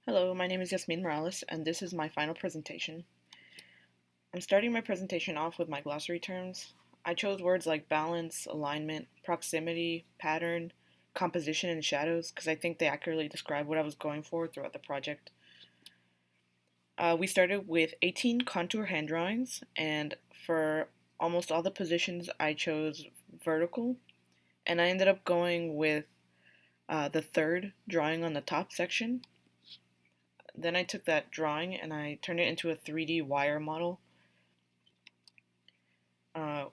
Hello, my name is Yasmin Morales, and this is my final presentation. I'm starting my presentation off with my glossary terms. I chose words like balance, alignment, proximity, pattern, composition, and shadows because I think they accurately describe what I was going for throughout the project. We started with 18 contour hand drawings, and for almost all the positions, I chose vertical, and I ended up going with the third drawing on the top section. Then I took that drawing and I turned it into a 3D wire model.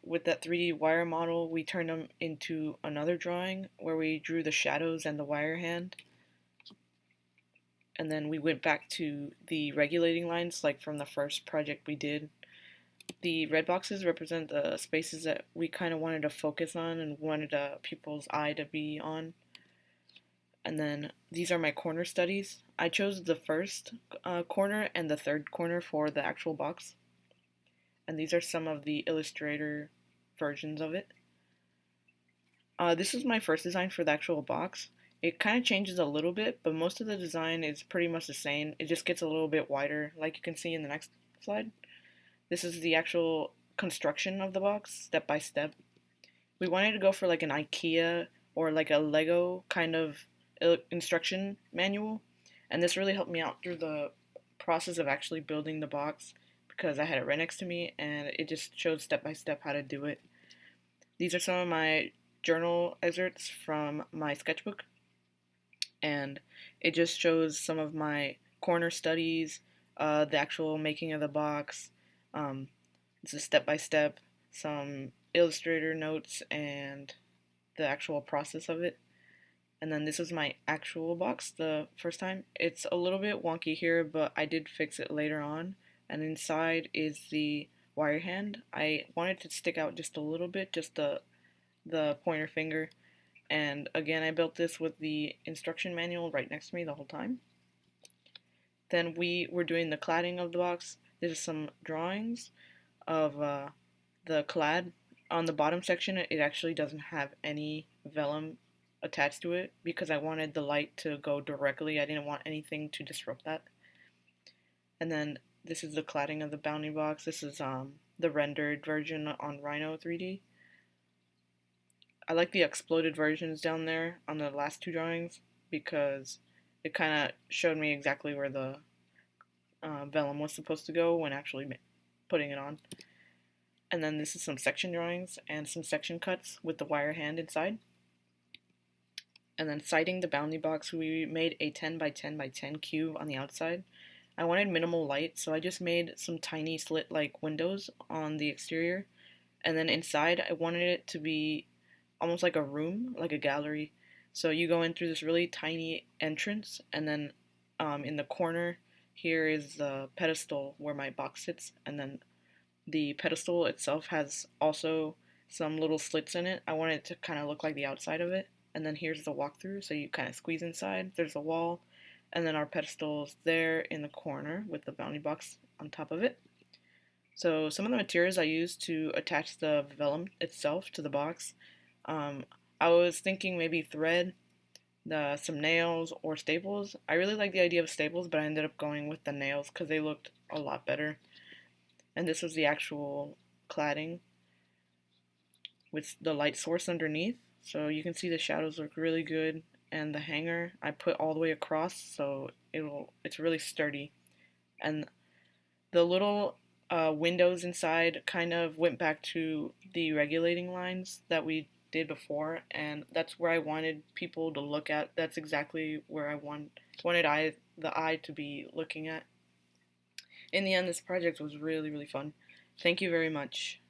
With that 3D wire model, we turned them into another drawing where we drew the shadows and the wire hand. And then we went back to the regulating lines like from the first project we did. The red boxes represent the spaces that we kind of wanted to focus on and wanted people's eye to be on. And then these are my corner studies. I chose the first corner and the third corner for the actual box. And these are some of the Illustrator versions of it. This is my first design for the actual box. It kind of changes a little bit, but most of the design is pretty much the same. It just gets a little bit wider, like you can see in the next slide. This is the actual construction of the box, step by step. We wanted to go for like an IKEA or like a Lego kind of instruction manual, and this really helped me out through the process of actually building the box because I had it right next to me and it just showed step by step how to do it. These are some of my journal excerpts from my sketchbook, and it just shows some of my corner studies, the actual making of the box. Um, it's a step by step, some Illustrator notes, and the actual process of it. And then this is my actual box the first time. It's a little bit wonky here, but I did fix it later on. And inside is the wire hand. I wanted to stick out just a little bit, just the pointer finger. And again, I built this with the instruction manual right next to me the whole time. Then we were doing the cladding of the box. There's some drawings of the clad. On the bottom section, it actually doesn't have any vellum attached to it because I wanted the light to go directly. I didn't want anything to disrupt that. And then this is the cladding of the bounding box. This is the rendered version on Rhino 3D. I like the exploded versions down there on the last two drawings because it kind of showed me exactly where the vellum was supposed to go when actually putting it on. And then this is some section drawings and some section cuts with the wire hand inside. And then siding the bounding box, we made a 10 by 10 by 10 cube on the outside. I wanted minimal light, so I just made some tiny slit-like windows on the exterior. And then inside, I wanted it to be almost like a room, like a gallery. So you go in through this really tiny entrance, and then in the corner here is the pedestal where my box sits, and then the pedestal itself has also some little slits in it. I want it to kind of look like the outside of it. And then here's the walkthrough, so you kind of squeeze inside. There's a wall, and then our pedestal is there in the corner with the bounding box on top of it. So some of the materials I used to attach the vellum itself to the box, I was thinking maybe thread, some nails, or staples. I really like the idea of staples, but I ended up going with the nails because they looked a lot better. And this was the actual cladding with the light source underneath. So you can see the shadows look really good. And the hanger I put all the way across, so it's really sturdy. And the little windows inside kind of went back to the regulating lines that we did before, and that's where I wanted people to look at. That's exactly where I wanted the eye to be looking at. In the end, this project was really, really fun. Thank you very much.